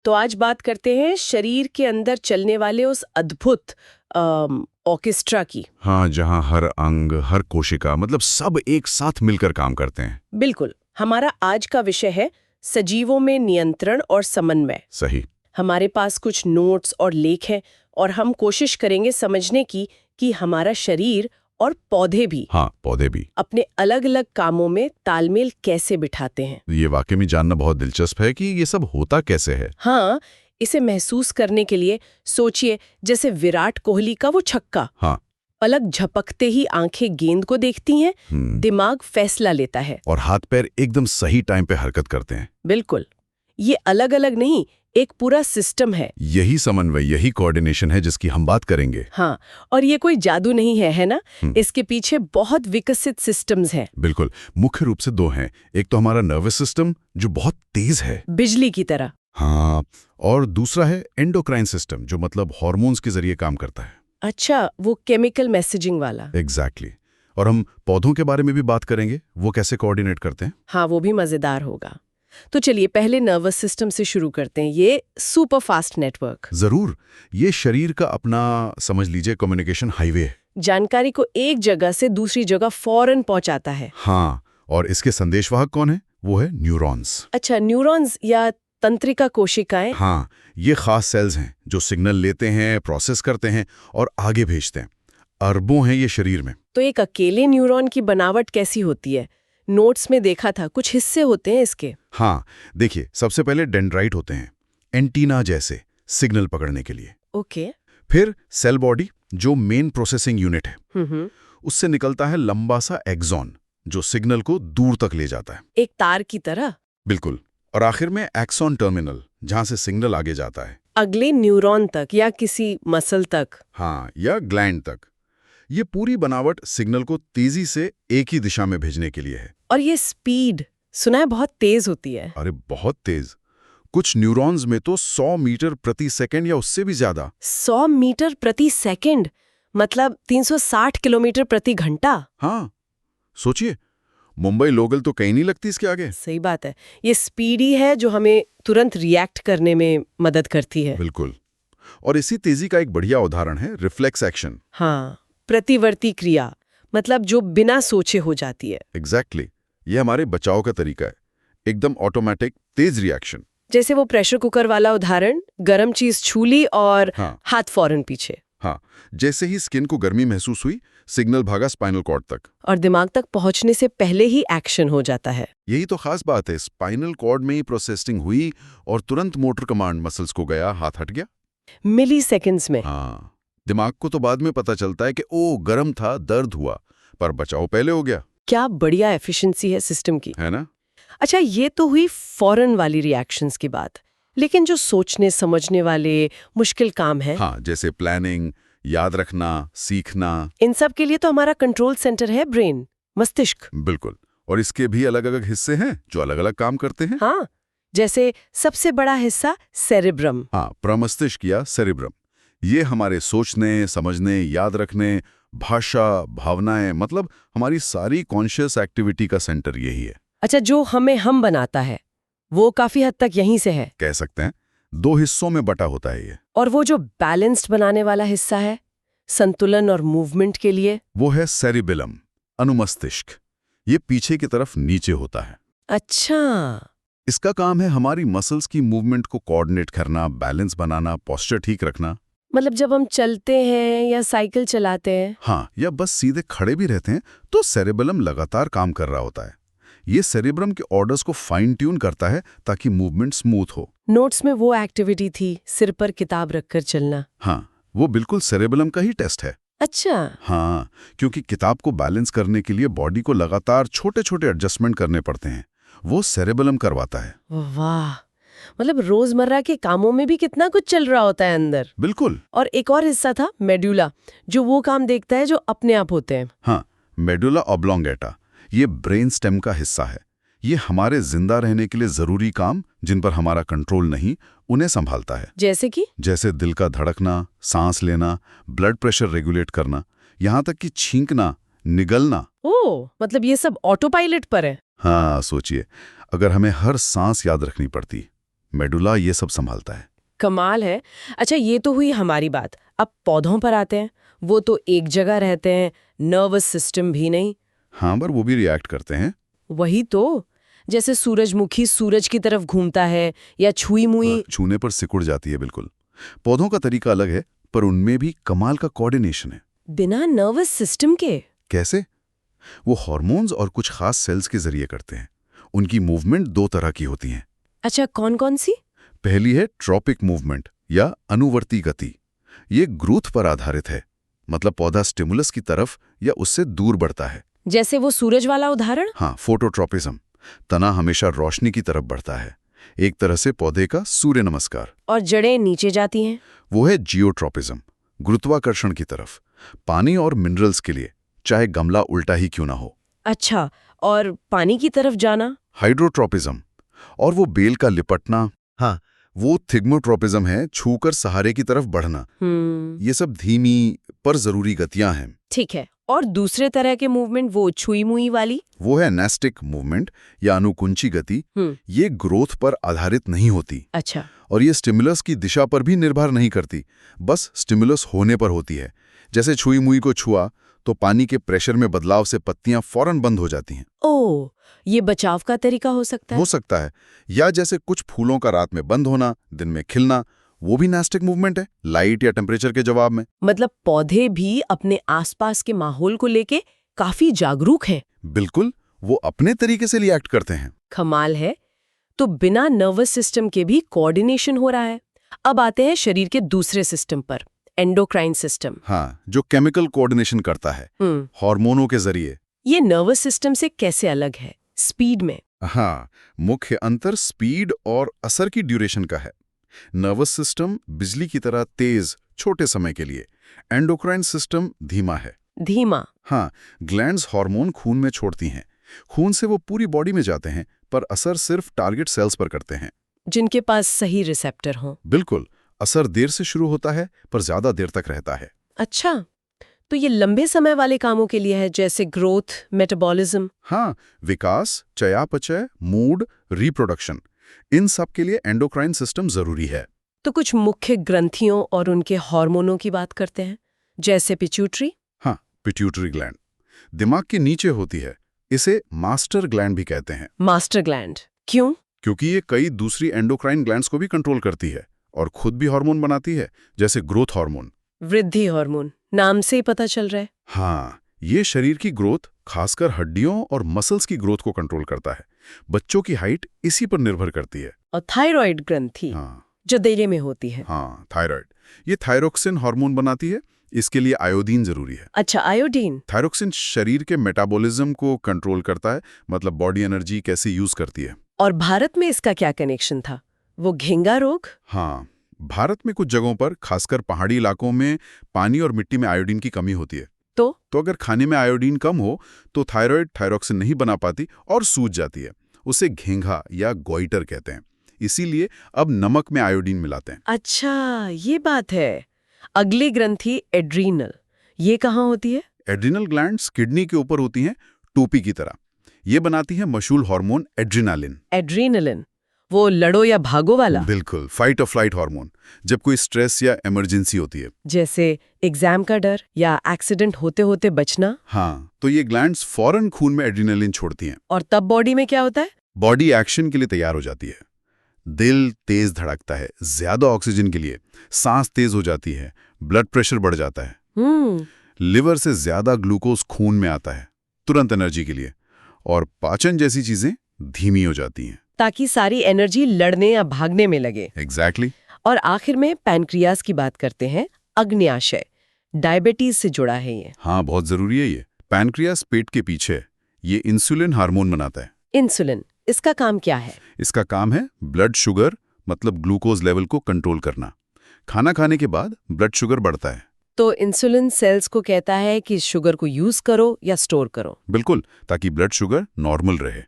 तो आज बात करते हैं शरीर के अंदर चलने वाले उस अद्भुत ऑर्केस्ट्रा की। हाँ, जहाँ हर अंग, हर कोशिका, मतलब सब एक साथ मिलकर काम करते हैं। बिल्कुल। हमारा आज का विषय है सजीवों में नियंत्रण और समन्वय। सही। हमारे पास कुछ नोट्स और लेख हैं और हम कोशिश करेंगे समझने की कि हमारा शरीर और पौधे भी, हाँ, पौधे भी अपने अलग अलग कामों में तालमेल कैसे बिठाते हैं। ये वाकई में जानना बहुत दिलचस्प है कि ये सब होता कैसे है। हाँ, इसे महसूस करने के लिए सोचिए जैसे विराट कोहली का वो छक्का। हाँ। पलक झपकते ही आंखें गेंद को देखती हैं, दिमाग फैसला लेता है और हाथ पैर एकदम सही टाइम पे हरकत करते हैं। बिल्कुल। ये अलग अलग नहीं, एक पूरा सिस्टम है। यही समन्वय, यही कोऑर्डिनेशन है जिसकी हम बात करेंगे। हाँ, और ये कोई जादू नहीं है ना? इसके पीछे बहुत विकसित सिस्टम्स हैं। बिल्कुल। मुख्य रूप से दो हैं। एक तो हमारा नर्वस सिस्टम जो बहुत तेज है, बिजली की तरह। हाँ, और दूसरा है एंडोक्राइन सिस्टम जो मतलब हार्मोन्स के जरिए काम करता है। अच्छा, वो केमिकल मैसेजिंग वाला। एग्जैक्टली। और हम पौधों के बारे में भी बात करेंगे, वो कैसे कोऑर्डिनेट करते हैं। हाँ, वो भी मजेदार होगा। तो चलिए पहले नर्वस सिस्टम से शुरू करते हैं। ये सुपर फास्ट नेटवर्क। जरूर। ये शरीर का अपना, समझ लीजिए, कम्युनिकेशन हाईवे है। जानकारी को एक जगह से दूसरी जगह फौरन पहुंचाता है। हाँ, और इसके संदेशवाहक कौन है? वो है न्यूरॉन्स। अच्छा, न्यूरॉन्स या तंत्रिका कोशिकाएं। हाँ, ये खास सेल्स हैं जो सिग्नल लेते हैं, प्रोसेस करते हैं और आगे भेजते हैं। अरबों हैं ये शरीर में। तो एक अकेले न्यूरॉन की बनावट कैसी होती है? नोट्स में देखा था कुछ हिस्से होते हैं इसके। हाँ, देखिए, सबसे पहले डेंड्राइट होते हैं, एंटीना जैसे, सिग्नल पकड़ने के लिए। ओके। फिर सेल बॉडी जो मेन प्रोसेसिंग यूनिट है, उससे निकलता है लंबा सा एक्सॉन जो सिग्नल को दूर तक ले जाता है, एक तार की तरह। बिल्कुल। और आखिर में एक्सॉन टर्मिनल जहां से सिग्नल आगे जाता है, अगले न्यूरॉन तक या किसी मसल तक। हाँ, या ग्लैंड तक। ये पूरी बनावट सिग्नल को तेजी से एक ही दिशा में भेजने के लिए है। और ये स्पीड सुना है बहुत तेज होती है। अरे बहुत तेज। कुछ न्यूरॉन्स में तो 100 मीटर प्रति सेकंड या उससे भी ज्यादा। 100 मीटर प्रति सेकंड मतलब 360 किलोमीटर प्रति घंटा। हाँ, सोचिए, मुंबई लोकल तो कहीं नहीं लगती इसके आगे। सही बात है। ये स्पीड ही है जो हमें तुरंत रिएक्ट करने में मदद करती है। बिल्कुल। और इसी तेजी का एक बढ़िया उदाहरण है रिफ्लेक्स एक्शन। हाँ, प्रतिवर्ती क्रिया, मतलब जो बिना सोचे हो जाती है। एग्जैक्टली। ये हमारे बचाव का तरीका है, एकदम ऑटोमेटिक तेज रिएक्शन। जैसे वो प्रेशर कुकर वाला उदाहरण, गरम चीज छू ली और हाँ, हाथ फौरन पीछे। हाँ, जैसे ही स्किन को गर्मी महसूस हुई, सिग्नल भागा स्पाइनल कॉर्ड तक। और दिमाग तक पहुंचने से पहले ही एक्शन हो जाता है। यही तो खास बात है, स्पाइनल कॉर्ड में ही प्रोसेसिंग हुई और तुरंत मोटर कमांड मसल्स को गया, हाथ हट गया मिली सेकेंड्स में। हाँ, दिमाग को तो बाद में पता चलता है कि ओ गर्म था, दर्द हुआ, पर बचाव पहले हो गया। क्या बढ़िया एफिशिएंसी है सिस्टम की, है ना? अच्छा, ये तो हुई फौरन वाली रिएक्शंस की बात। लेकिन जो सोचने समझने वाले मुश्किल काम है, हाँ, जैसे प्लानिंग, याद रखना, सीखना, इन सब के लिए तो हमारा कंट्रोल सेंटर है ब्रेन, मस्तिष्क। बिल्कुल। और इसके भी अलग अलग हिस्से हैं जो अलग अलग काम करते हैं। हाँ, जैसे सबसे बड़ा हिस्सा सेरेब्रम। हाँ, प्रमस्तिष्क या सेरिब्रम। ये हमारे सोचने, समझने, याद रखने, भाषा, भावनाएं, मतलब हमारी सारी कॉन्शियस एक्टिविटी का सेंटर यही है। अच्छा, जो हमें हम बनाता है वो काफी हद तक यहीं से है। कह सकते हैं 2 हिस्सों में बटा होता है ये। और वो जो बैलेंस्ड बनाने वाला हिस्सा है, संतुलन और मूवमेंट के लिए, वो है सेरिबेलम, अनुमस्तिष्क। ये पीछे की तरफ नीचे होता है। अच्छा, इसका काम है हमारी मसल्स की मूवमेंट को कोऑर्डिनेट करना, बैलेंस बनाना, पोस्चर ठीक रखना। मतलब जब हम चलते हैं या साइकिल चलाते हैं, हाँ, या बस सीधे खड़े भी रहते हैं तो सेरिबेलम लगातार काम कर रहा होता है। ये सेरिब्रम के ऑर्डर्स को फाइन ट्यून करता है ताकि मूवमेंट स्मूथ हो। नोट्स में वो एक्टिविटी थी, सिर पर किताब रखकर चलना। हाँ, वो बिल्कुल सेरिबेलम का ही टेस्ट है। अच्छा, हाँ, क्योंकि किताब को बैलेंस करने के लिए बॉडी को लगातार छोटे छोटे एडजस्टमेंट करने पड़ते हैं, वो सेरिबेलम करवाता है। वाह, मतलब रोजमर्रा के कामों में भी कितना कुछ चल रहा होता है अंदर। बिल्कुल। और एक और हिस्सा था मेडुला, जो वो काम देखता है जो अपने आप होते हैं। हाँ, मेडुला ऑब्लोंगेटा, ये ब्रेन स्टेम का हिस्सा है। ये हमारे जिंदा रहने के लिए जरूरी काम, जिन पर हमारा कंट्रोल नहीं, उन्हें संभालता है। जैसे दिल का धड़कना, सांस लेना, ब्लड प्रेशर रेगुलेट करना, यहाँ तक कि छींकना, निगलना। ओह, मतलब ये सब ऑटो पायलट पर है। हाँ, सोचिए, अगर हमें हर सांस याद रखनी पड़ती मेडुला ये सब संभालता है। कमाल है। अच्छा, ये तो हुई हमारी बात। अब पौधों पर आते हैं। वो तो एक जगह रहते हैं, नर्वस सिस्टम भी नहीं। हाँ, पर वो भी रिएक्ट करते हैं। वही तो, जैसे सूरजमुखी सूरज की तरफ घूमता है या छुई मुई। छूने पर सिकुड़ जाती है, बिल्कुल। पौधों का तरीका अलग है, पर उनमें भी कमाल का कोऑर्डिनेशन है। बिना नर्वस सिस्टम के? कैसे? वो हार्मोन्स और कुछ खास सेल्स के जरिए करते हैं। उनकी मूवमेंट 2 तरह की होती हैं। अच्छा, कौन कौन सी? पहली है ट्रॉपिक मूवमेंट या अनुवर्ती गति। ये ग्रोथ पर आधारित है, मतलब पौधा स्टिमुलस की तरफ या उससे दूर बढ़ता है। जैसे वो सूरज वाला उदाहरण? हाँ, फोटोट्रॉपिज्म। तना हमेशा रोशनी की तरफ बढ़ता है, एक तरह से पौधे का सूर्य नमस्कार। और जड़ें नीचे जाती हैं? वो है जियोट्रॉपिज्म, गुरुत्वाकर्षण की तरफ, पानी और मिनरल्स के लिए, चाहे गमला उल्टा ही क्यों ना हो। अच्छा, और पानी की तरफ जाना? हाइड्रोट्रॉपिज्म, और वो बेल का लिपटना। हाँ, वो थिग्मोट्रॉपिज्म है, छूकर सहारे की तरफ बढ़ना। ये सब धीमी पर जरूरी गतियां हैं। ठीक है। और दूसरे तरह के मूवमेंट, वो छुई मुई वाली? वो है नेस्टिक मूवमेंट या अनुकुंची गति। ये ग्रोथ पर आधारित नहीं होती। अच्छा। और ये स्टिमुलस की दिशा पर भी निर्भर नहीं करती, बस स्टिमुलस होने पर होती है। जैसे छुई मुई को छुआ तो पानी के प्रेशर में बदलाव से पत्तियां फौरन बंद हो जाती हैं। ओह, ये बचाव का तरीका हो सकता है? हो सकता है। या जैसे कुछ फूलों का रात में बंद होना, दिन में खिलना, वो भी नेस्टिक मूवमेंट है, लाइट या टेम्परेचर के जवाब में। मतलब पौधे भी अपने आसपास के माहौल को लेके काफी जागरूक हैं। बिल्कुल, वो अपने तरीके से रिएक्ट करते हैं। कमाल है। तो बिना नर्वस सिस्टम के भी कोऑर्डिनेशन हो रहा है। अब आते हैं शरीर के दूसरे सिस्टम पर, एंडोक्राइन सिस्टम। हाँ, जो केमिकल कोऑर्डिनेशन करता है हार्मोनों के जरिए। ये नर्वस सिस्टम से कैसे अलग है स्पीड में? हाँ, मुख्य अंतर स्पीड और असर की ड्यूरेशन का है। नर्वस सिस्टम बिजली की तरह तेज, छोटे समय के लिए। एंडोक्राइन सिस्टम धीमा है। धीमा? हाँ, ग्लैंड्स हार्मोन खून में छोड़ती हैं। खून से वो पूरी बॉडी में जाते हैं, पर असर सिर्फ टारगेट सेल्स पर करते हैं, जिनके पास सही रिसेप्टर हो। बिल्कुल, असर देर से शुरू होता है पर ज्यादा देर तक रहता है। अच्छा, तो ये लंबे समय वाले कामों के लिए है, जैसे ग्रोथ, मेटाबॉलिज्म। हाँ, विकास, चयापचय, मूड, रिप्रोडक्शन, इन सब के लिए एंडोक्राइन सिस्टम जरूरी है। तो कुछ मुख्य ग्रंथियों और उनके हार्मोनों की बात करते हैं, जैसे पिट्यूटरी। हाँ, पिट्यूटरी ग्लैंड दिमाग के नीचे होती है। इसे मास्टर ग्लैंड भी कहते हैं। मास्टर ग्लैंड क्यों? क्योंकि ये कई दूसरी एंडोक्राइन ग्लैंड्स को भी कंट्रोल करती है और खुद भी हार्मोन बनाती है, जैसे ग्रोथ हार्मोन। वृद्धि हार्मोन, नाम से ही पता चल रहा है। हाँ, ये शरीर की ग्रोथ, खासकर हड्डियों और मसल्स की ग्रोथ को कंट्रोल करता है। बच्चों की हाइट इसी पर निर्भर करती है। और थायराइड ग्रंथि, हाँ, जो देले में होती है। हाँ, थायराइड, ये थायरोक्सिन हार्मोन बनाती है। इसके लिए आयोडीन जरूरी है। अच्छा, आयोडीन। थायरोक्सिन शरीर के मेटाबॉलिज्म को कंट्रोल करता है, मतलब बॉडी एनर्जी कैसे यूज करती है। और भारत में इसका क्या कनेक्शन था? वो घेंगा रोग? हाँ, भारत में कुछ जगहों पर, खासकर पहाड़ी इलाकों में, पानी और मिट्टी में आयोडीन की कमी होती है। तो अगर खाने में आयोडीन कम हो तो थायराइड थायरोक्सिन नहीं बना पाती और सूज जाती है। उसे घेंघा या गोइटर कहते हैं। इसीलिए अब नमक में आयोडीन मिलाते हैं। अच्छा, ये बात है। अगली ग्रंथि एड्रीनल, ये कहाँ होती है? एड्रिनल ग्लैंड्स किडनी के ऊपर होती हैं, टोपी की तरह। ये बनाती है मशहूर हार्मोन एड्रिनालिन। एड्रीनलिन, वो लड़ो या भागो वाला? बिल्कुल, फाइट और फ्लाइट हार्मोन, जब कोई स्ट्रेस या इमरजेंसी होती है। जैसे एग्जाम का डर या एक्सीडेंट होते होते बचना। हाँ, तो ये ग्लैंड्स फौरन खून में एड्रिनालिन छोड़ती हैं। और तब बॉडी में क्या होता है? बॉडी एक्शन के लिए तैयार हो जाती है। दिल तेज धड़कता है, ज्यादा ऑक्सीजन के लिए। सांस तेज हो जाती है, ब्लड प्रेशर बढ़ जाता है। लिवर से ज्यादा ग्लूकोज खून में आता है, तुरंत एनर्जी के लिए। और पाचन जैसी चीजें धीमी हो जाती हैं, ताकि सारी एनर्जी लड़ने या भागने में लगे। एग्जैक्टली। और आखिर में पैनक्रियाज की बात करते हैं, अग्न्याशय, डायबिटीज से जुड़ा है ये। हाँ, बहुत जरूरी है ये। पैनक्रियास पेट के पीछे है। ये इंसुलिन हार्मोन बनाता है। इंसुलिन, इसका काम क्या है? इसका काम है ब्लड शुगर, मतलब ग्लूकोज लेवल को कंट्रोल करना। खाना खाने के बाद ब्लड शुगर बढ़ता है, तो इंसुलिन सेल्स को कहता है कि शुगर को यूज करो या स्टोर करो। बिल्कुल, ताकि ब्लड शुगर नॉर्मल रहे।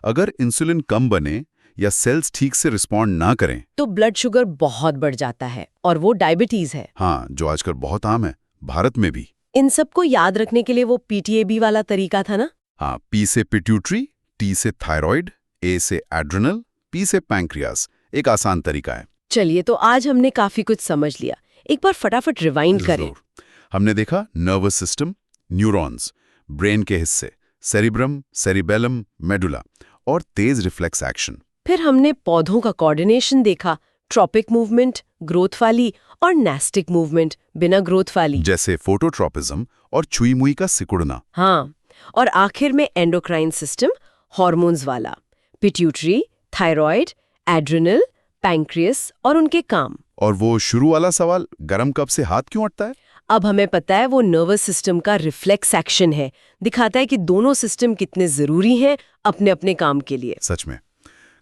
अगर इंसुलिन कम बने या सेल्स ठीक से रिस्पॉन्ड ना करें तो ब्लड शुगर बहुत बढ़ जाता है, और वो डायबिटीज है। हाँ, जो आजकल बहुत आम है, भारत में भी। इन सबको याद रखने के लिए वो PTAB वाला तरीका था ना? हाँ, P से पिट्यूटरी, T से थायराइड, A से एड्रिनल, P से पैंक्रियास। एक आसान तरीका है। चलिए, तो आज हमने काफी कुछ समझ लिया। एक बार फटाफट रिवाइंड करें। जरूर। हमने देखा नर्वस सिस्टम, न्यूरॉन्स, ब्रेन के हिस्से, सेरिब्रम, सेरिबेलम, मेडुला और तेज रिफ्लेक्स एक्शन। फिर हमने पौधों का कोऑर्डिनेशन देखा, ट्रॉपिक मूवमेंट ग्रोथ वाली और नेस्टिक मूवमेंट बिना ग्रोथ वाली, जैसे फोटोट्रॉपिज्म और छुई मुई का सिकुड़ना। हाँ, और आखिर में एंडोक्राइन सिस्टम, हार्मोन्स वाला, पिट्यूटरी, थायराइड, एड्रिनल, पैंक्रियस और उनके काम। और वो शुरू वाला सवाल, गरम कप से हाथ क्यों अटता है? अब हमें पता है वो नर्वस सिस्टम का रिफ्लेक्स एक्शन है, दिखाता है कि दोनों सिस्टम कितने जरूरी हैं अपने अपने काम के लिए। सच में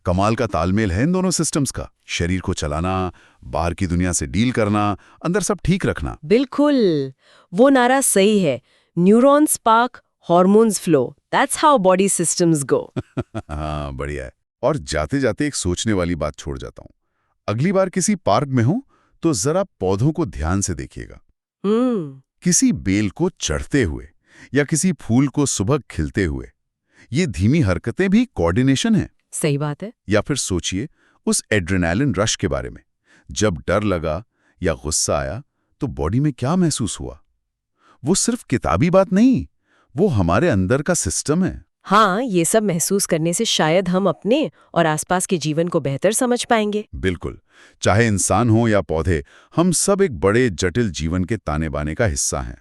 कमाल का तालमेल है इन दोनों सिस्टम्स का। शरीर को चलाना, बाहर की दुनिया से डील करना, अंदर सब ठीक रखना। बिल्कुल, वो नारा सही है, neurons spark, hormones flow, that's how body systems go. हाँ, बढ़िया है। और जाते जाते एक सोचने वाली बात छोड़ जाता हूँ। अगली बार किसी पार्क में हो तो जरा पौधों को ध्यान से देखिएगा। किसी बेल को चढ़ते हुए या किसी फूल को सुबह खिलते हुए। ये धीमी हरकतें भी कोऑर्डिनेशन है। सही बात है। या फिर सोचिए उस एड्रेनालिन रश के बारे में। जब डर लगा या गुस्सा आया तो बॉडी में क्या महसूस हुआ? वो सिर्फ किताबी बात नहीं, वो हमारे अंदर का सिस्टम है। हाँ, ये सब महसूस करने से शायद हम अपने और आसपास के जीवन को बेहतर समझ पाएंगे। बिल्कुल। चाहे इंसान हो या पौधे, हम सब एक बड़े जटिल जीवन के ताने बाने का हिस्सा हैं।